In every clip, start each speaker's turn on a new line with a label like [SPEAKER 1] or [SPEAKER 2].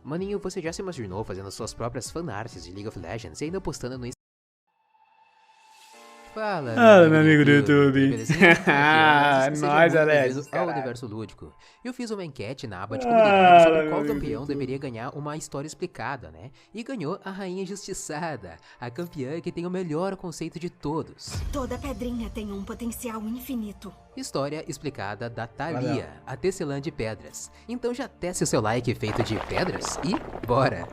[SPEAKER 1] Maninho, você já se imaginou fazendo suas próprias fanarts de League of Legends e ainda postando no Fala,
[SPEAKER 2] Meu amigo do YouTube.
[SPEAKER 1] Belezinha? Aqui é Alex, e seja
[SPEAKER 2] Nós,
[SPEAKER 1] muito bem-vindo
[SPEAKER 2] Alex,
[SPEAKER 1] ao
[SPEAKER 2] caralho.
[SPEAKER 1] Universo Lúdico. Eu fiz uma enquete na aba de comunidade
[SPEAKER 2] Fala,
[SPEAKER 1] sobre
[SPEAKER 2] meu
[SPEAKER 1] qual
[SPEAKER 2] amigo do
[SPEAKER 1] campeão
[SPEAKER 2] YouTube.
[SPEAKER 1] deveria ganhar uma história explicada, né? E ganhou a Rainha Injustiçada, a campeã que tem o melhor conceito de todos.
[SPEAKER 3] Toda pedrinha tem um potencial infinito.
[SPEAKER 1] História explicada da Thalia, a tecelã de pedras. Então já teste o seu like feito de pedras e bora!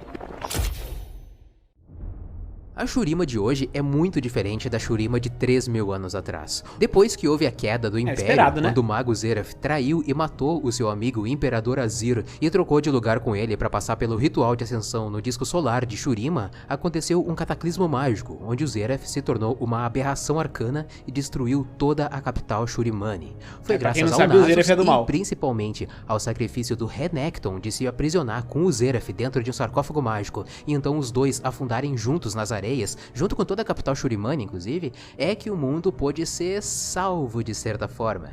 [SPEAKER 1] A Shurima de hoje é muito diferente da Shurima de 3.000 anos atrás. Depois que houve a queda do Império,
[SPEAKER 2] esperado, né?
[SPEAKER 1] quando o mago Xerath traiu e matou o seu amigo o Imperador Azir e trocou de lugar com ele para passar pelo ritual de ascensão no disco solar de Shurima, aconteceu um cataclismo mágico, onde o Xerath se tornou uma aberração arcana e destruiu toda a capital Shurimani. Foi
[SPEAKER 2] Pra quem
[SPEAKER 1] graças
[SPEAKER 2] não
[SPEAKER 1] ao
[SPEAKER 2] sabe, o
[SPEAKER 1] Nasus
[SPEAKER 2] Xerath é do mal.
[SPEAKER 1] e principalmente ao sacrifício do Renekton de se aprisionar com o Xerath dentro de um sarcófago mágico e então os dois afundarem juntos nas areias, junto com toda a capital Shurimani, inclusive, é que o mundo pôde ser salvo de certa forma.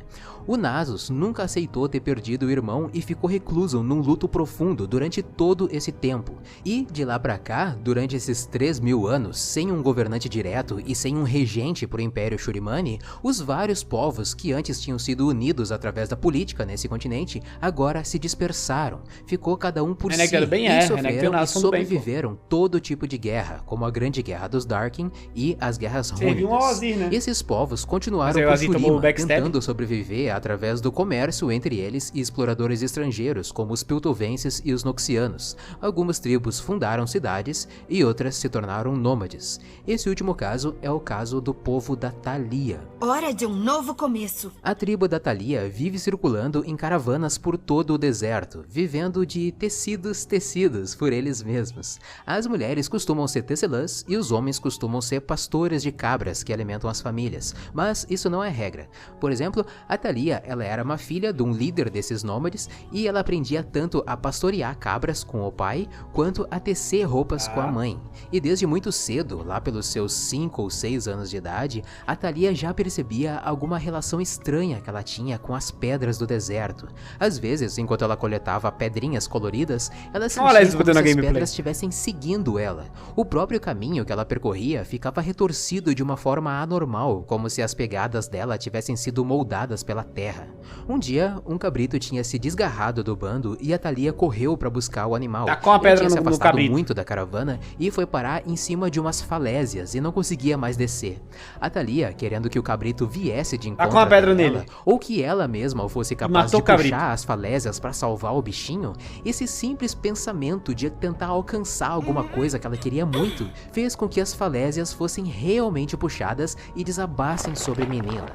[SPEAKER 1] O Nasus nunca aceitou ter perdido o irmão e ficou recluso num luto profundo durante todo esse tempo. E, de lá pra cá, durante esses 3.000 anos, sem um governante direto e sem um regente pro Império Shurimani, os vários povos que antes tinham sido unidos através da política nesse continente, agora se dispersaram. Ficou cada um por si
[SPEAKER 2] Renekton bem
[SPEAKER 1] e
[SPEAKER 2] Renekton e
[SPEAKER 1] sofreram
[SPEAKER 2] o
[SPEAKER 1] e
[SPEAKER 2] Nasus tudo bem, pô.
[SPEAKER 1] sobreviveram todo tipo de guerra, como a Grande Guerra dos Darkin e as Guerras
[SPEAKER 2] Serviu um
[SPEAKER 1] Rúnicas.
[SPEAKER 2] Ozzy, né?
[SPEAKER 1] Esses povos continuaram
[SPEAKER 2] Mas aí o
[SPEAKER 1] por
[SPEAKER 2] Ozzy tomou o
[SPEAKER 1] Shurima,
[SPEAKER 2] backstab.
[SPEAKER 1] tentando sobreviver através do comércio entre eles e exploradores estrangeiros, como os Piltovenses e os Noxianos. Algumas tribos fundaram cidades e outras se tornaram nômades. Esse último caso é o caso do povo da Thalia.
[SPEAKER 3] Hora de um novo começo.
[SPEAKER 1] A tribo da Thalia vive circulando em caravanas por todo o deserto, vivendo de tecidos por eles mesmos. As mulheres costumam ser tecelãs e os homens costumam ser pastores de cabras que alimentam as famílias, mas isso não é regra. Por exemplo, a Thalia, ela era uma filha de um líder desses nômades e ela aprendia tanto a pastorear cabras com o pai, quanto a tecer roupas com a mãe. E desde muito cedo, lá pelos seus 5 ou 6 anos de idade, a Thalia já percebia alguma relação estranha que ela tinha com as pedras do deserto. Às vezes, enquanto ela coletava pedrinhas coloridas, ela sentia
[SPEAKER 2] Olha isso,
[SPEAKER 1] como
[SPEAKER 2] botando
[SPEAKER 1] se
[SPEAKER 2] a
[SPEAKER 1] as
[SPEAKER 2] gameplay.
[SPEAKER 1] pedras estivessem seguindo ela. O próprio caminho que ela percorria ficava retorcido de uma forma anormal, como se as pegadas dela tivessem sido moldadas pela terra. Um dia, um cabrito tinha se desgarrado do bando e a Thalia correu para buscar o animal.
[SPEAKER 2] Tacou uma
[SPEAKER 1] Ele
[SPEAKER 2] pedra
[SPEAKER 1] tinha se
[SPEAKER 2] no
[SPEAKER 1] afastado
[SPEAKER 2] cabrito.
[SPEAKER 1] muito da caravana e foi parar em cima de umas falésias e não conseguia mais descer. A Thalia, querendo que o cabrito viesse de encontro
[SPEAKER 2] uma pedra
[SPEAKER 1] até
[SPEAKER 2] nele.
[SPEAKER 1] ela, ou que ela mesma fosse capaz
[SPEAKER 2] matou
[SPEAKER 1] de
[SPEAKER 2] o cabrito.
[SPEAKER 1] puxar as falésias para salvar o bichinho, esse simples pensamento de tentar alcançar alguma coisa que ela queria muito, fez com que as falésias fossem realmente puxadas e desabassem sobre a menina.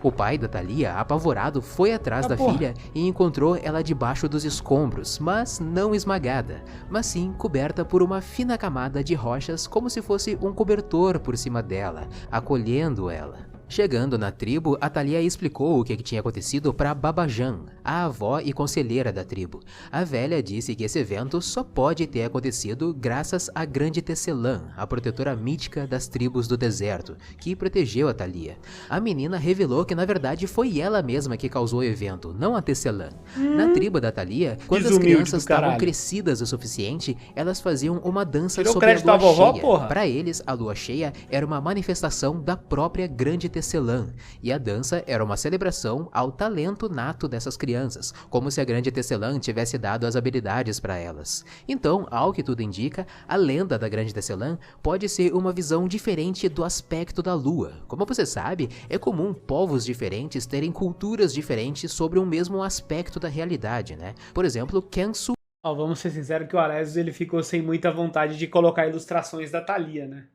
[SPEAKER 1] O pai da Thalia, apavorado, foi atrás da
[SPEAKER 2] porra.
[SPEAKER 1] filha e encontrou ela debaixo dos escombros, mas não esmagada, mas sim coberta por uma fina camada de rochas, como se fosse um cobertor por cima dela, acolhendo ela. Chegando na tribo, a Thalia explicou o que tinha acontecido para Babajan, a avó e conselheira da tribo. A velha disse que esse evento só pode ter acontecido graças à Grande Tecelã, a protetora mítica das tribos do deserto, que protegeu a Thalia. A menina revelou que na verdade foi ela mesma que causou o evento, não a Tecelã. Na tribo da Thalia, quando as
[SPEAKER 2] Desumilde
[SPEAKER 1] crianças
[SPEAKER 2] do caralho.
[SPEAKER 1] estavam crescidas o suficiente, elas faziam uma dança
[SPEAKER 2] Tirou
[SPEAKER 1] sobre a
[SPEAKER 2] crédito da
[SPEAKER 1] lua
[SPEAKER 2] vovó,
[SPEAKER 1] cheia.
[SPEAKER 2] porra?
[SPEAKER 1] Para eles, a lua cheia era uma manifestação da própria Grande Tecelã, e a dança era uma celebração ao talento nato dessas crianças, como se a Grande Tecelã tivesse dado as habilidades para elas. Então, ao que tudo indica, a lenda da Grande Tecelã pode ser uma visão diferente do aspecto da lua. Como você sabe, é comum povos diferentes terem culturas diferentes sobre um mesmo aspecto da realidade, né? Por exemplo, Kensu
[SPEAKER 2] Ó, vamos ser sinceros que o Alesios, ele ficou sem muita vontade de colocar ilustrações da Thalia, né?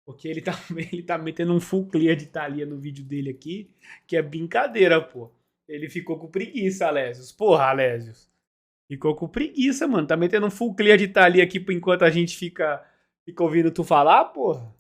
[SPEAKER 2] Porque ele tá, ele tá metendo um full clear de Thalia no vídeo dele aqui, que é brincadeira, pô. Ele ficou com preguiça, Alesios. Porra, Alesios. Ficou com preguiça, mano. Tá metendo um full clear de Thalia aqui por enquanto a gente fica ouvindo tu falar, porra.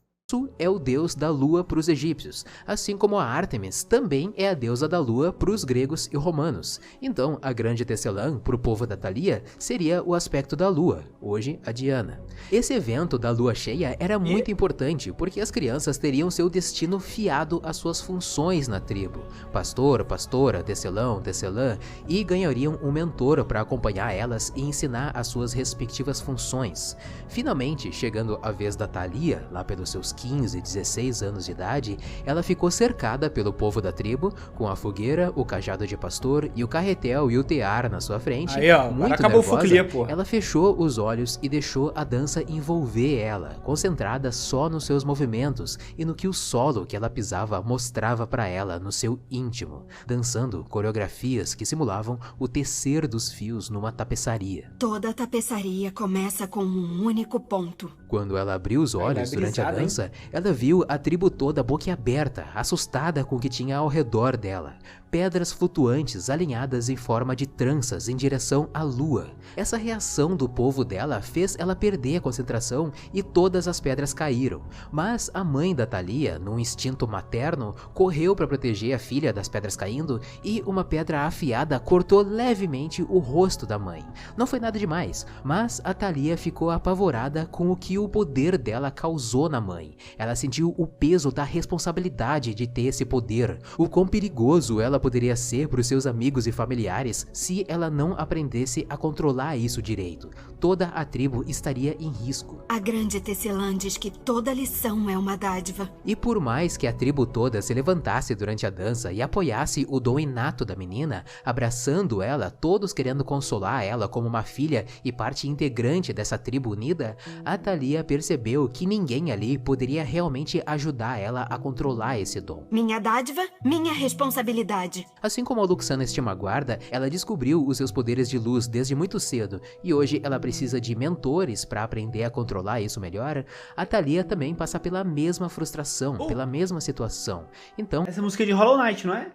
[SPEAKER 1] é o deus da lua para os egípcios, assim como a Ártemis também é a deusa da lua para os gregos e romanos. Então, a grande tecelã para o povo da Thalia seria o aspecto da lua, hoje a Diana. Esse evento da lua cheia era muito importante porque as crianças teriam seu destino fiado às suas funções na tribo, pastor, pastora, tecelão, tecelã, e ganhariam um mentor para acompanhar elas e ensinar as suas respectivas funções. Finalmente, chegando a vez da Thalia, lá pelos seus 15, 16 anos de idade, ela ficou cercada pelo povo da tribo, com a fogueira, o cajado de pastor e o carretel e o tear na sua frente.
[SPEAKER 2] Aí, ó,
[SPEAKER 1] muito
[SPEAKER 2] acabou
[SPEAKER 1] nervosa,
[SPEAKER 2] o fuclia, porra.
[SPEAKER 1] ela fechou os olhos e deixou a dança envolver ela, concentrada só nos seus movimentos e no que o solo que ela pisava mostrava para ela no seu íntimo, dançando coreografias que simulavam o tecer dos fios numa tapeçaria.
[SPEAKER 3] Toda tapeçaria começa com um único ponto.
[SPEAKER 1] Quando ela abriu os olhos durante a dança, ela viu a tribo toda boquiaberta, assustada com o que tinha ao redor dela. Pedras flutuantes alinhadas em forma de tranças em direção à lua. Essa reação do povo dela fez ela perder a concentração e todas as pedras caíram. Mas a mãe da Thalia, num instinto materno, correu para proteger a filha das pedras caindo e uma pedra afiada cortou levemente o rosto da mãe. Não foi nada demais, mas a Thalia ficou apavorada com o que o poder dela causou na mãe. Ela sentiu o peso da responsabilidade de ter esse poder, o quão perigoso ela poderia ser para os seus amigos e familiares se ela não aprendesse a controlar isso direito. Toda a tribo estaria em risco.
[SPEAKER 3] A grande tecelã diz que toda lição é uma dádiva.
[SPEAKER 1] E por mais que a tribo toda se levantasse durante a dança e apoiasse o dom inato da menina, abraçando ela, todos querendo consolar ela como uma filha e parte integrante dessa tribo unida, a Thalia percebeu que ninguém ali poderia realmente ajudar ela a controlar esse dom.
[SPEAKER 3] Minha dádiva, minha responsabilidade.
[SPEAKER 1] Assim como a Luxana Estimaguarda, ela descobriu os seus poderes de luz desde muito cedo e hoje ela precisa de mentores para aprender a controlar isso melhor. A Thalia também passa pela mesma frustração, pela mesma situação. Então,
[SPEAKER 2] essa música é de Hollow Knight, não é?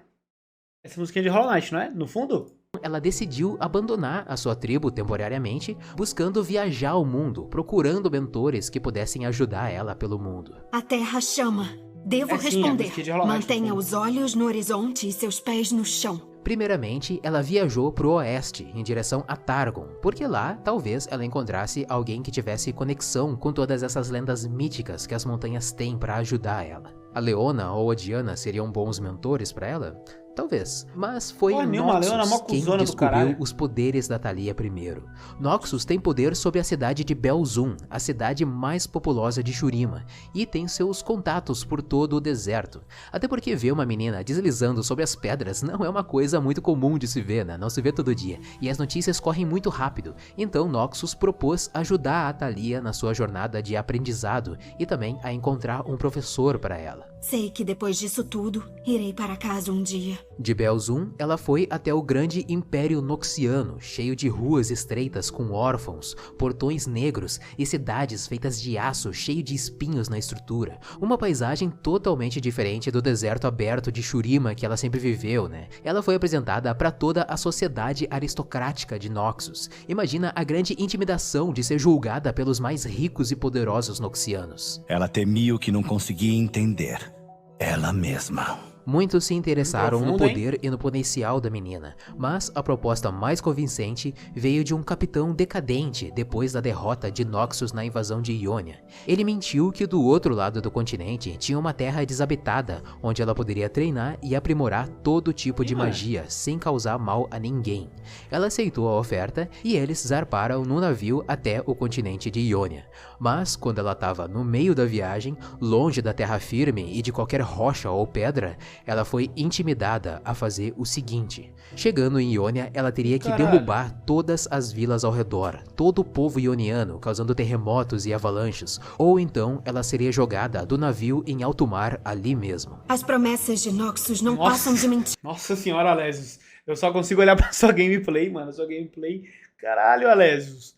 [SPEAKER 2] Essa música é de Hollow Knight, não é? No fundo?
[SPEAKER 1] ela decidiu abandonar a sua tribo temporariamente, buscando viajar ao mundo, procurando mentores que pudessem ajudar ela pelo mundo.
[SPEAKER 3] A terra chama. Devo responder. Mantenha os olhos no horizonte e seus pés no chão.
[SPEAKER 1] Primeiramente, ela viajou para o oeste, em direção a Targon, porque lá, talvez, ela encontrasse alguém que tivesse conexão com todas essas lendas míticas que as montanhas têm para ajudar ela. A Leona ou a Diana seriam bons mentores para ela? Talvez, mas foi Noxus quem descobriu os poderes da Thalia primeiro. Noxus tem poder sobre a cidade de Belzun, a cidade mais populosa de Shurima, e tem seus contatos por todo o deserto. Até porque ver uma menina deslizando sobre as pedras não é uma coisa muito comum de se ver, né? Não se vê todo dia, e as notícias correm muito rápido. Então Noxus propôs ajudar a Thalia na sua jornada de aprendizado e também a encontrar um professor para ela.
[SPEAKER 3] Sei que depois disso tudo, irei para casa um dia.
[SPEAKER 1] De Belzun, ela foi até o grande Império Noxiano, cheio de ruas estreitas com órfãos, portões negros e cidades feitas de aço cheio de espinhos na estrutura. Uma paisagem totalmente diferente do deserto aberto de Shurima que ela sempre viveu, né? Ela foi apresentada para toda a sociedade aristocrática de Noxus. Imagina a grande intimidação de ser julgada pelos mais ricos e poderosos noxianos.
[SPEAKER 4] Ela temia o que não conseguia entender. Ela mesma.
[SPEAKER 1] Muitos se interessaram no poder e no potencial da menina, mas a proposta mais convincente veio de um capitão decadente depois da derrota de Noxus na invasão de Ionia. Ele mentiu que do outro lado do continente tinha uma terra desabitada, onde ela poderia treinar e aprimorar todo tipo de magia, sem causar mal a ninguém. Ela aceitou a oferta e eles zarparam no navio até o continente de Ionia. Mas quando ela estava no meio da viagem, longe da terra firme e de qualquer rocha ou pedra, ela foi intimidada a fazer o seguinte. Chegando em Ionia, ela teria que derrubar todas as vilas ao redor, todo o povo ioniano, causando terremotos e avalanches, ou então ela seria jogada do navio em alto mar ali mesmo.
[SPEAKER 3] As promessas de Noxus não passam de mentira.
[SPEAKER 2] Nossa senhora, Alésios. Eu só consigo olhar pra sua gameplay, mano. Sua gameplay. Caralho, Alésios.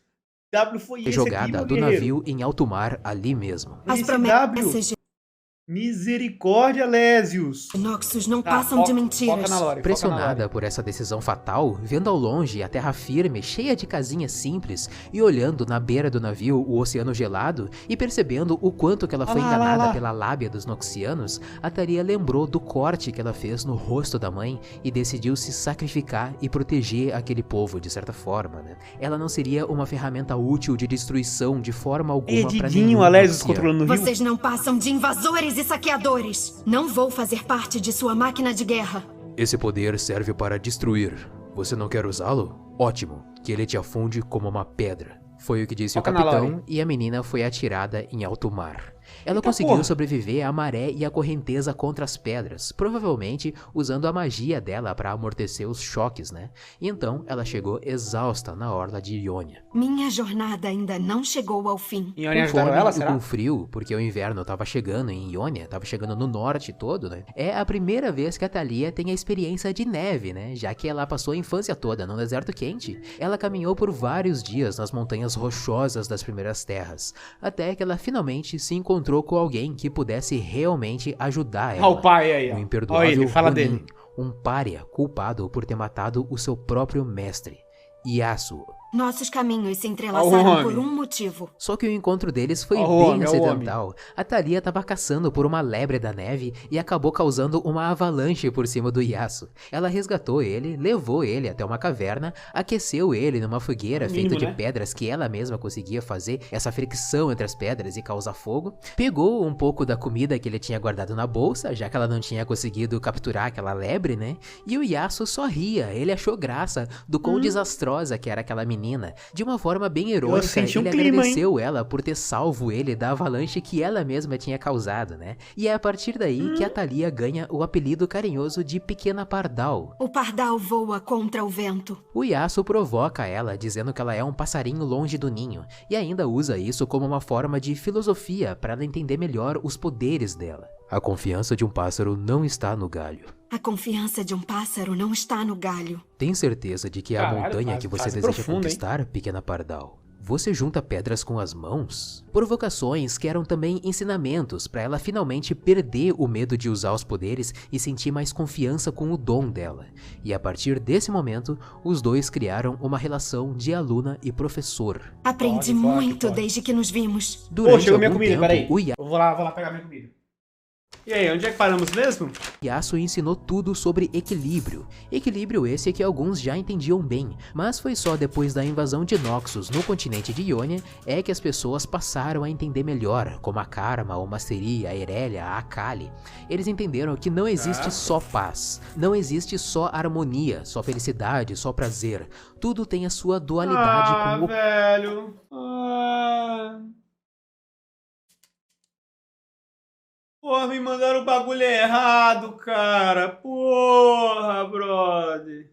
[SPEAKER 2] W foi esse
[SPEAKER 1] jogada
[SPEAKER 2] aqui,
[SPEAKER 1] do navio em alto mar ali mesmo.
[SPEAKER 3] As promessas de
[SPEAKER 2] Misericórdia, Lésios.
[SPEAKER 3] Noxus não passam de mentiras.
[SPEAKER 1] Pressionada por essa decisão fatal, vendo ao longe a terra firme, cheia de casinhas simples, e olhando na beira do navio o oceano gelado, e percebendo o quanto que ela foi enganada pela lábia dos Noxianos, a Thalia lembrou do corte que ela fez no rosto da mãe e decidiu se sacrificar e proteger aquele povo de certa forma, né? Ela não seria uma ferramenta útil de destruição de forma alguma para nenhum Noxiano.
[SPEAKER 3] Vocês não passam de invasores e saqueadores. Não vou fazer parte de sua máquina de guerra.
[SPEAKER 1] Esse poder serve para destruir. Você não quer usá-lo? Ótimo, que ele te afunde como uma pedra. Foi o que disse o capitão e a menina foi atirada em alto mar. Ela conseguiu sobreviver à maré e à correnteza contra as pedras, provavelmente usando a magia dela para amortecer os choques, né? E então ela chegou exausta na orla de Ionia.
[SPEAKER 3] Minha jornada ainda não chegou ao fim.
[SPEAKER 2] Ionia ajudaram ela, será?
[SPEAKER 1] Com frio, porque o inverno estava chegando em Ionia, estava chegando no norte todo, né? É a primeira vez que a Thalia tem a experiência de neve, né? Já que ela passou a infância toda num deserto quente. Ela caminhou por vários dias nas montanhas rochosas das primeiras terras, até que ela finalmente se encontrou com alguém que pudesse realmente ajudar ela.
[SPEAKER 2] O pai aí,
[SPEAKER 1] o imperdoável Ronin, um pária culpado por ter matado o seu próprio mestre, Yasuo.
[SPEAKER 3] Nossos caminhos se entrelaçaram por um motivo.
[SPEAKER 1] Só que o encontro deles foi bem acidental. A Thalia estava caçando por uma lebre da neve e acabou causando uma avalanche por cima do Yasuo. Ela resgatou ele, levou ele até uma caverna, aqueceu ele numa fogueira feita de pedras que ela mesma conseguia fazer essa fricção entre as pedras e causar fogo. Pegou um pouco da comida que ele tinha guardado na bolsa, já que ela não tinha conseguido capturar aquela lebre, né? E o Yasuo só ria, ele achou graça do quão desastrosa que era aquela menina. De uma forma bem irônica, ele agradeceu ela por ter salvo ele da avalanche que ela mesma tinha causado, né? E é a partir daí que a Thalia ganha o apelido carinhoso de Pequena Pardal.
[SPEAKER 3] O pardal voa contra o vento.
[SPEAKER 1] O Yasuo provoca ela, dizendo que ela é um passarinho longe do ninho, e ainda usa isso como uma forma de filosofia para ela entender melhor os poderes dela. A confiança de um pássaro não está no galho.
[SPEAKER 3] A confiança de um pássaro não está no galho.
[SPEAKER 1] Tem certeza de que é a montanha que você deseja conquistar, Pequena Pardal? Você junta pedras com as mãos? Provocações que eram também ensinamentos para ela finalmente perder o medo de usar os poderes e sentir mais confiança com o dom dela. E a partir desse momento, os dois criaram uma relação de aluna e professor.
[SPEAKER 3] Aprendi muito desde que nos vimos.
[SPEAKER 2] Durante chegou minha comida, peraí. Eu vou lá pegar minha comida. E aí, onde é que paramos mesmo?
[SPEAKER 1] Yasuo ensinou tudo sobre equilíbrio. Equilíbrio esse que alguns já entendiam bem, mas foi só depois da invasão de Noxus no continente de Ionia é que as pessoas passaram a entender melhor, como a Karma, o Mastery, a Irelia, a Akali. Eles entenderam que não existe só paz, não existe só harmonia, só felicidade, só prazer. Tudo tem a sua dualidade com o...
[SPEAKER 2] velho. Porra, me mandaram o bagulho errado, cara. Porra, brother.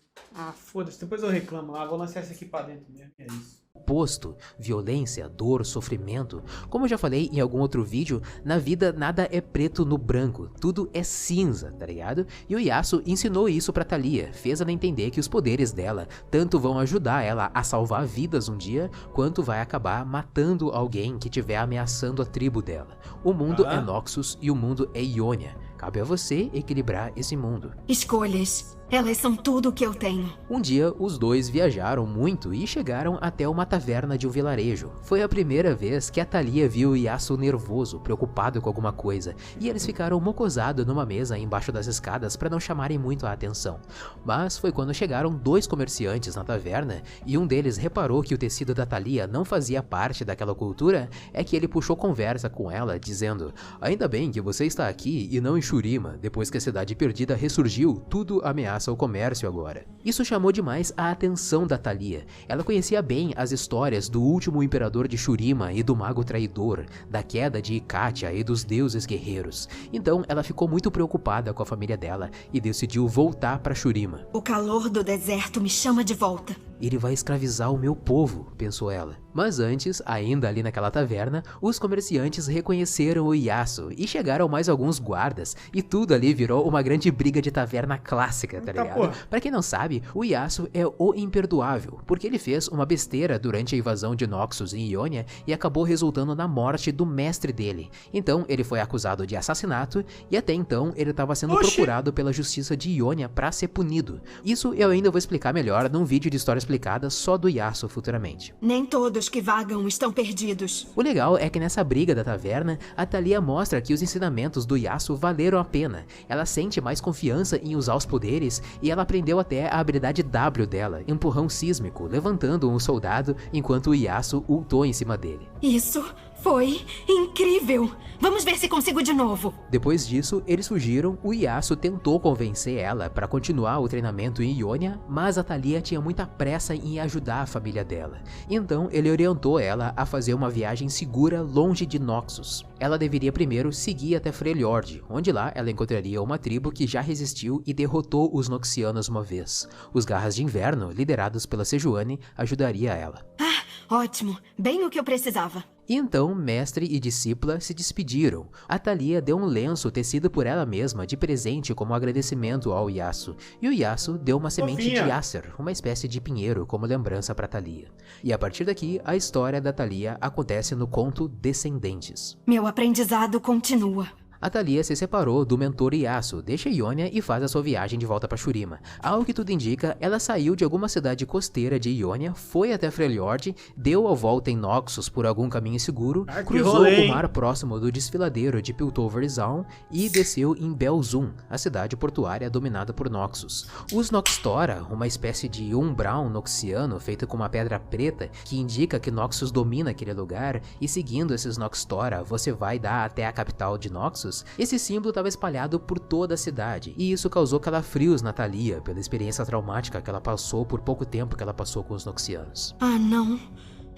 [SPEAKER 2] Foda-se, depois eu reclamo lá. Vou lançar esse aqui pra dentro mesmo. É isso.
[SPEAKER 1] Oposto, violência, dor, sofrimento. Como eu já falei em algum outro vídeo, na vida nada é preto no branco, tudo é cinza, tá ligado? E o Yasuo ensinou isso pra Thalia, fez ela entender que os poderes dela tanto vão ajudar ela a salvar vidas um dia, quanto vai acabar matando alguém que estiver ameaçando a tribo dela. O mundo é Noxus e o mundo é Ionia. Cabe a você equilibrar esse mundo.
[SPEAKER 3] Escolhas. Elas são tudo o que eu tenho.
[SPEAKER 1] Um dia, os dois viajaram muito e chegaram até uma taverna de um vilarejo. Foi a primeira vez que a Thalia viu o Yasuo nervoso, preocupado com alguma coisa, e eles ficaram mocosados numa mesa embaixo das escadas para não chamarem muito a atenção. Mas foi quando chegaram dois comerciantes na taverna, e um deles reparou que o tecido da Thalia não fazia parte daquela cultura, é que ele puxou conversa com ela, dizendo: "Ainda bem que você está aqui e não em Shurima, depois que a cidade perdida ressurgiu, tudo ameaça o comércio agora." Isso chamou demais a atenção da Thalia. Ela conhecia bem as histórias do último imperador de Shurima e do mago traidor, da queda de Ikatia e dos deuses guerreiros. Então ela ficou muito preocupada com a família dela e decidiu voltar para Shurima.
[SPEAKER 3] O calor do deserto me chama de volta.
[SPEAKER 1] ele vai escravizar o meu povo, pensou ela. Mas antes, ainda ali naquela taverna, os comerciantes reconheceram o Yasuo e chegaram mais alguns guardas e tudo ali virou uma grande briga de taverna clássica, tá ligado? Pra quem não sabe, o Yasuo é o imperdoável, porque ele fez uma besteira durante a invasão de Noxus em Ionia e acabou resultando na morte do mestre dele. Então ele foi acusado de assassinato e até então ele estava sendo procurado pela justiça de Ionia pra ser punido. Isso eu ainda vou explicar melhor num vídeo de história explicada só do Yasuo futuramente.
[SPEAKER 3] Nem todos que vagam estão perdidos.
[SPEAKER 1] O legal é que nessa briga da taverna, a Thalia mostra que os ensinamentos do Yasuo valeram a pena. Ela sente mais confiança em usar os poderes e ela aprendeu até a habilidade W dela, empurrão sísmico, levantando um soldado enquanto o Yasuo ultou em cima dele.
[SPEAKER 3] Isso foi incrível! Vamos ver se consigo de novo.
[SPEAKER 1] Depois disso, eles fugiram. O Yasuo tentou convencer ela para continuar o treinamento em Ionia, mas a Thalia tinha muita pressa em ajudar a família dela. Então ele orientou ela a fazer uma viagem segura longe de Noxus. Ela deveria primeiro seguir até Freljord, onde lá ela encontraria uma tribo que já resistiu e derrotou os Noxianos uma vez. Os Garras de Inverno, liderados pela Sejuani, ajudaria ela.
[SPEAKER 3] Ótimo, bem o que eu precisava.
[SPEAKER 1] E então, mestre e discípula se despediram. A Thalia deu um lenço tecido por ela mesma de presente como agradecimento ao Yasuo. E o Yasuo deu uma semente de Acer, uma espécie de pinheiro, como lembrança para Thalia. E a partir daqui, a história da Thalia acontece no conto Descendentes.
[SPEAKER 3] Meu aprendizado continua.
[SPEAKER 1] A Thalia se separou do mentor Yasuo, deixa Ionia e faz a sua viagem de volta para Shurima. Ao que tudo indica, ela saiu de alguma cidade costeira de Ionia, foi até Freljord, deu a volta em Noxus por algum caminho seguro, cruzou o mar próximo do desfiladeiro de Piltover Zaun e desceu em Belzun, a cidade portuária dominada por Noxus. Os Noxtora, uma espécie de umbral noxiano feito com uma pedra preta que indica que Noxus domina aquele lugar, e seguindo esses Noxtora você vai dar até a capital de Noxus. Esse símbolo estava espalhado por toda a cidade, e isso causou calafrios na Thalia, pela experiência traumática que ela passou por pouco tempo que ela passou com os Noxianos.
[SPEAKER 3] Ah, não.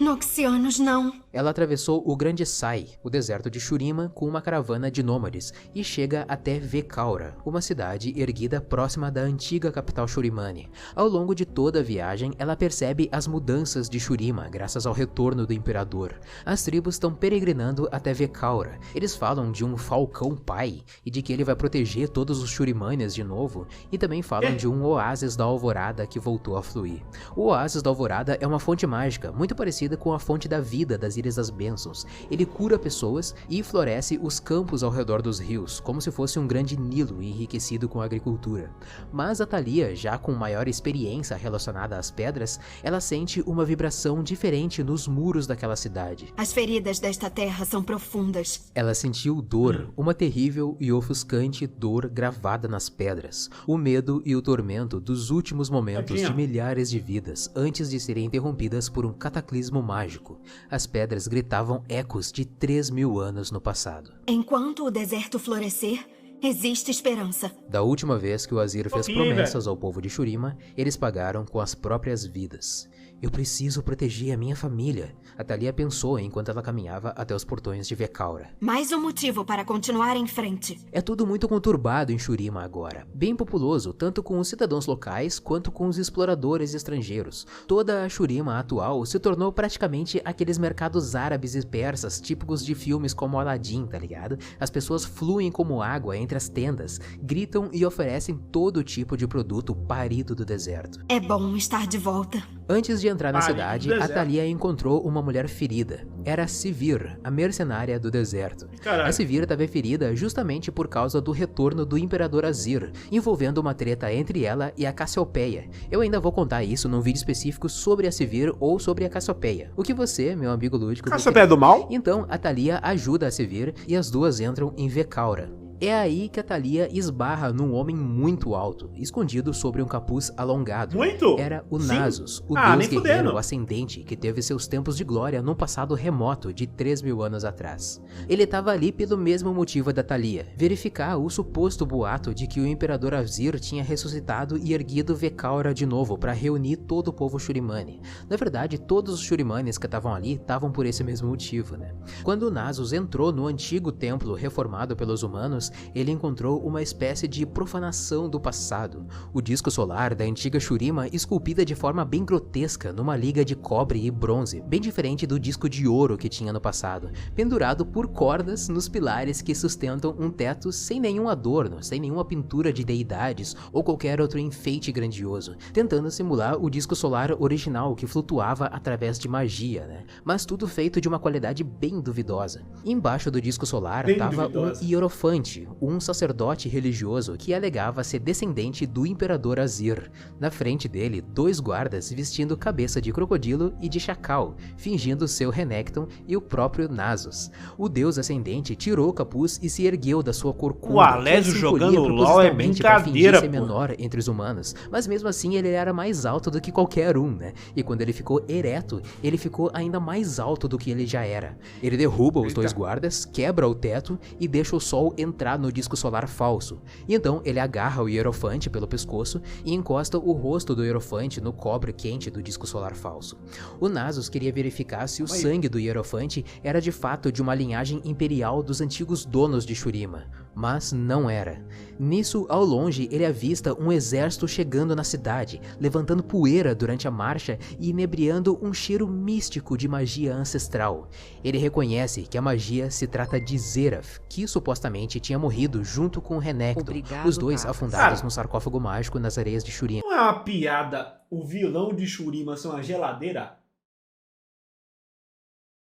[SPEAKER 3] Noxianos, não.
[SPEAKER 1] Ela atravessou o Grande Sai, o deserto de Shurima, com uma caravana de nômades, e chega até Vekaura, uma cidade erguida próxima da antiga capital Shurimane. Ao longo de toda a viagem, ela percebe as mudanças de Shurima, graças ao retorno do Imperador. As tribos estão peregrinando até Vekaura. Eles falam de um falcão pai, e de que ele vai proteger todos os Shurimanes de novo, e também falam de um oásis da Alvorada que voltou a fluir. O oásis da Alvorada é uma fonte mágica, muito parecida com a fonte da vida das Ilhas das Bênçãos. Ele cura pessoas e floresce os campos ao redor dos rios, como se fosse um grande Nilo enriquecido com a agricultura. Mas a Thalia, já com maior experiência relacionada às pedras, ela sente uma vibração diferente nos muros daquela cidade.
[SPEAKER 3] As feridas desta terra são profundas.
[SPEAKER 1] Ela sentiu dor, uma terrível e ofuscante dor gravada nas pedras. O medo e o tormento dos últimos momentos de milhares de vidas, antes de serem interrompidas por um cataclismo mágico. As pedras gritavam ecos de 3.000 anos no passado.
[SPEAKER 3] Enquanto o deserto florescer, existe esperança.
[SPEAKER 1] Da última vez que o Azir fez promessas ao povo de Shurima, eles pagaram com as próprias vidas. Eu preciso proteger a minha família, a Thalia pensou enquanto ela caminhava até os portões de Vekaura.
[SPEAKER 3] Mais um motivo para continuar em frente.
[SPEAKER 1] É tudo muito conturbado em Shurima agora, bem populoso, tanto com os cidadãos locais quanto com os exploradores estrangeiros. Toda a Shurima atual se tornou praticamente aqueles mercados árabes e persas típicos de filmes como Aladdin, tá ligado? As pessoas fluem como água entre as tendas, gritam e oferecem todo tipo de produto parido do deserto.
[SPEAKER 3] É bom estar de volta.
[SPEAKER 1] Antes de entrar na cidade, a Thalia encontrou uma mulher ferida. Era Sivir, a mercenária do deserto.
[SPEAKER 2] Caralho.
[SPEAKER 1] A Sivir estava ferida justamente por causa do retorno do Imperador Azir, envolvendo uma treta entre ela e a Cassiopeia. Eu ainda vou contar isso num vídeo específico sobre a Sivir ou sobre a Cassiopeia. O que você, meu amigo lúdico...
[SPEAKER 2] Cassiopeia do mal?
[SPEAKER 1] Então, a Thalia ajuda a Sivir e as duas entram em Vekaura. É aí que a Thalia esbarra num homem muito alto, escondido sobre um capuz alongado.
[SPEAKER 2] Muito?
[SPEAKER 1] Era o
[SPEAKER 2] Sim.
[SPEAKER 1] Nasus, o deus guerreiro
[SPEAKER 2] fudendo.
[SPEAKER 1] ascendente que teve seus tempos de glória num passado remoto de 3.000 anos atrás. Ele estava ali pelo mesmo motivo da Thalia, verificar o suposto boato de que o Imperador Azir tinha ressuscitado e erguido Vekaura de novo para reunir todo o povo Shurimane. Na verdade, todos os Shurimanes que estavam ali estavam por esse mesmo motivo, né? Quando o Nasus entrou no antigo templo reformado pelos humanos, ele encontrou uma espécie de profanação do passado. O disco solar da antiga Shurima esculpida de forma bem grotesca numa liga de cobre e bronze, bem diferente do disco de ouro que tinha no passado, pendurado por cordas nos pilares que sustentam um teto sem nenhum adorno, sem nenhuma pintura de deidades ou qualquer outro enfeite grandioso, tentando simular o disco solar original que flutuava através de magia, né? Mas tudo feito de uma qualidade bem duvidosa. Embaixo do disco solar estava um hierofante, um sacerdote religioso que alegava ser descendente do imperador Azir. Na frente dele, 2 guardas vestindo cabeça de crocodilo e de chacal, fingindo ser o Renekton e o próprio Nasus. O deus ascendente tirou o capuz e se ergueu da sua corcunda.
[SPEAKER 2] O Alésio jogando LOL é brincadeira,
[SPEAKER 1] ser menor entre os humanos, mas mesmo assim ele era mais alto do que qualquer um, né? E quando ele ficou ereto, ele ficou ainda mais alto do que ele já era. Ele derruba os 2 guardas, quebra o teto e deixa o sol entrar no disco solar falso. E então ele agarra o hierofante pelo pescoço e encosta o rosto do hierofante no cobre quente do disco solar falso. O Nasus queria verificar se o sangue do hierofante era de fato de uma linhagem imperial dos antigos donos de Shurima, mas não era. Nisso, ao longe, ele avista um exército chegando na cidade, levantando poeira durante a marcha e inebriando um cheiro místico de magia ancestral. Ele reconhece que a magia se trata de Zeraf, que supostamente tinha morrido junto com Renekton, os dois afundados no sarcófago mágico nas areias de Shurima.
[SPEAKER 2] Não é uma piada o vilão de Shurima ser uma geladeira?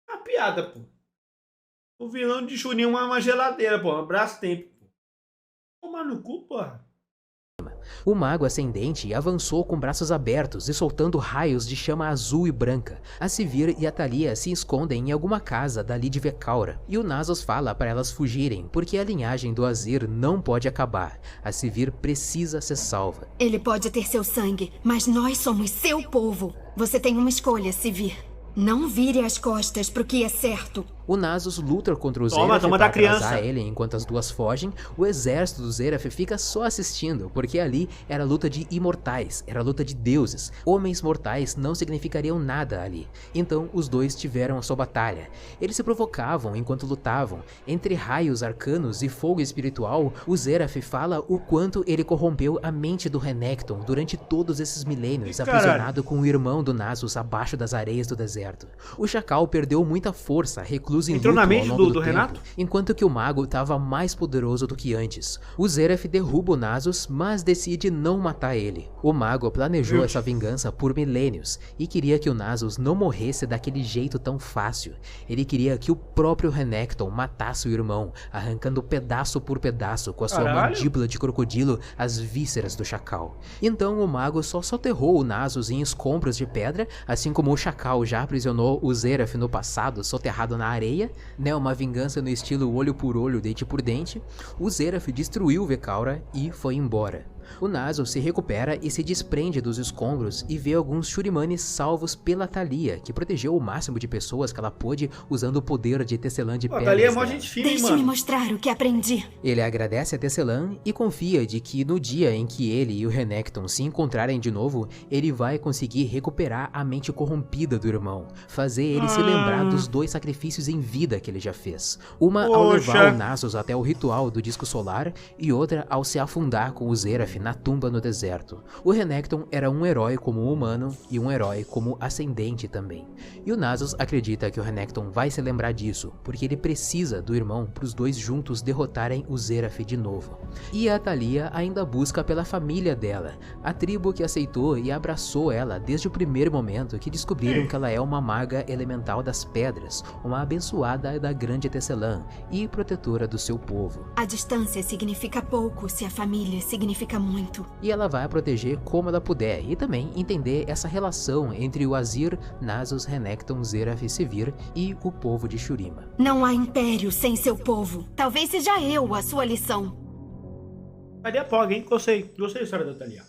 [SPEAKER 2] É uma piada, pô. O vilão de Shurima é uma geladeira, pô. Um abraço tempo. Toma no cu, porra.
[SPEAKER 1] O mago ascendente avançou com braços abertos e soltando raios de chama azul e branca. A Sivir e a Thalia se escondem em alguma casa dali de Vekaura, e o Nasus fala para elas fugirem, porque a linhagem do Azir não pode acabar. A Sivir precisa ser salva.
[SPEAKER 3] Ele pode ter seu sangue, mas nós somos seu povo. Você tem uma escolha, Sivir. Não vire as costas pro que é certo.
[SPEAKER 1] O Nasus luta contra o Zeraf para atrasar ele enquanto as duas fogem. O exército do Zeraf fica só assistindo, porque ali era luta de imortais, era luta de deuses. Homens mortais não significariam nada ali. Então os dois tiveram a sua batalha. Eles se provocavam enquanto lutavam. Entre raios arcanos e fogo espiritual, o Zeraf fala o quanto ele corrompeu a mente do Renekton durante todos esses milênios, aprisionado com o irmão do Nasus abaixo das areias do deserto. O Chacal perdeu muita força, recluso em luto ao longo do tempo, Renato? Enquanto que o mago estava mais poderoso do que antes. O Zeraf derruba o Nasus, mas decide não matar ele. O mago planejou essa vingança por milênios e queria que o Nasus não morresse daquele jeito tão fácil. Ele queria que o próprio Renekton matasse o irmão, arrancando pedaço por pedaço com a sua mandíbula de crocodilo as vísceras do Chacal. Então o mago só soterrou o Nasus em escombros de pedra, assim como o Chacal já aprisionou o Zeraf no passado, soterrado na areia, né, uma vingança no estilo olho por olho, dente por dente. O Zeraf destruiu Vekaura e foi embora. O Nasus se recupera e se desprende dos escombros e vê alguns Shurimanes salvos pela Thalia, que protegeu o máximo de pessoas que ela pôde usando o poder de Tecelã de pedras.
[SPEAKER 2] Thalia é mó gente fina,
[SPEAKER 3] Deixe-me mostrar o que aprendi.
[SPEAKER 1] Ele agradece a Tecelã e confia de que no dia em que ele e o Renekton se encontrarem de novo, ele vai conseguir recuperar a mente corrompida do irmão, fazer ele se lembrar dos 2 sacrifícios em vida que ele já fez. Uma ao levar o Nasus até o ritual do disco solar e outra ao se afundar com o Zeraf na tumba no deserto. O Renekton era um herói como humano e um herói como ascendente também. E o Nasus acredita que o Renekton vai se lembrar disso, porque ele precisa do irmão para os 2 juntos derrotarem o Zeraf de novo. E a Thalia ainda busca pela família dela, a tribo que aceitou e abraçou ela desde o primeiro momento que descobriram que ela é uma maga elemental das pedras, uma abençoada da grande Tecelã e protetora do seu povo.
[SPEAKER 3] A distância significa pouco se a família significa muito.
[SPEAKER 1] E ela vai proteger como ela puder e também entender essa relação entre o Azir, Nasus, Renekton, Zeraf e Sivir e o povo de Shurima.
[SPEAKER 3] Não há império sem seu povo. Talvez seja eu a sua lição.
[SPEAKER 2] Thalia Pog, hein? Gostei da história da Thalia.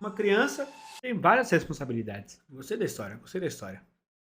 [SPEAKER 2] Uma criança tem várias responsabilidades. Gostei da história.